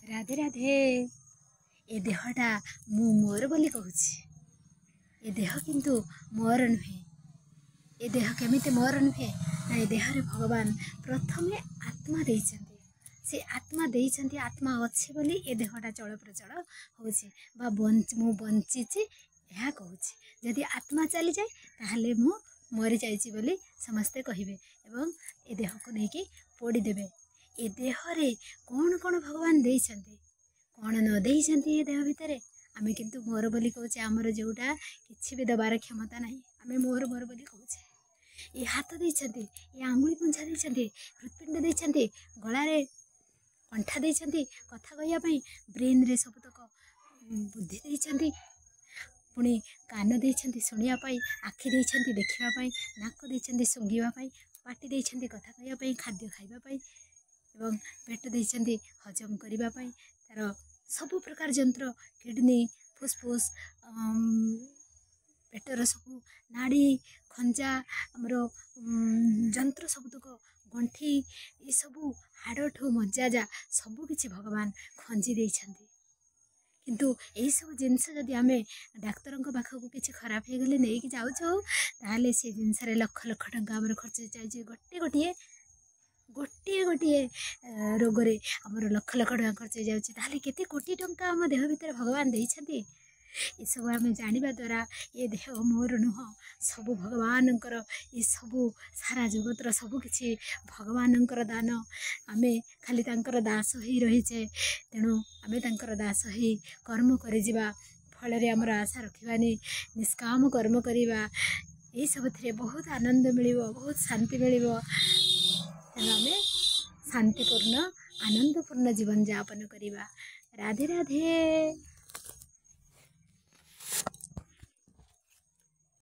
राधे राधे। ए देहटा मु मोर बोली कहूची। ए देह किंतु मोर नुहे। ए देह केमिति मोर नुहे ना ए देहरे भगवान प्रथमे आत्मा देइछन्ति। से आत्मा देइछन्ति, आत्मा अछि बोली ए देहटा चल प्रचल होउची बा मु बंचीची ଏହା कहूची। जदि आत्मा चली जाए ताहले मु मरी जाइची बोली समस्ते कहिबे एवं ए देह को लेके पोड़ी देबे। ए देहरे कौन कौन भगवान देइछन्ति कौन न देइछन्ति ए देह भितरे आमे किंतु मोर बोली कहूचे। आमर जोटा किछि भी दबार क्षमता नाही आमे मोर मोर बोली कहूचे। ए हाथ देइछन्ति, ए आंगुली पुंछा देइछन्ति, हृत्पिंड देइछन्ति, गलारे कंठा देइछन्ति, कथा कहया पई ब्रेन रे सबतक बुद्धि देइछन्ति, पुणी कान देइछन्ति सुनिया पई, आखि देइछन्ति देखिबा पई, नाक देइछन्ति सुंघिबा पई, पाटी देइछन्ति कथा कहया पई, खाद्य खाइबा पई एवं पेट देइछन्ति हजम करिबा पई। तार सब प्रकार यंत्र किडनी फुसफुस पेटर सब नाड़ी खंजा आमर यंत्र सबतक गंठी ये सब हाड़ठू मज्जा जा सब किछि भगवान खंजी देइछन्ति। किंतु यही सब जिनस जदि आमे डाक्तर पाखक किसी खराब हो गले नहीं कि जाऊँ ताहले से जिनस लक्ष लक्ष टंका आमर खर्च चाहिए। गोटे गोटे गोटे गोटे रोग रे आमर लक्ष लक्ष टंका खर्च जाउछि ताहले केते कोटी टंका आम देह भितर भगवान देइछन्ति। ये सब आमे जानिबा द्वारा ये देह मोर नुह सब भगवानंकर ये सब सारा जगतर सब किछि भगवानंकर दान। आमे खाली तांकर दास ही रहिछे तेणु आमे तांकर दास ही कर्म करि जिबा फल रे हमर आशा रखिबानी निष्काम कर्म करिबा ये सब थरे बहुत आनंद मिलिबो बहुत शांति मिलिबो। तेणु आमे शांतिपूर्ण आनंदपूर्ण जीवन यापन करिबा। राधे राधे।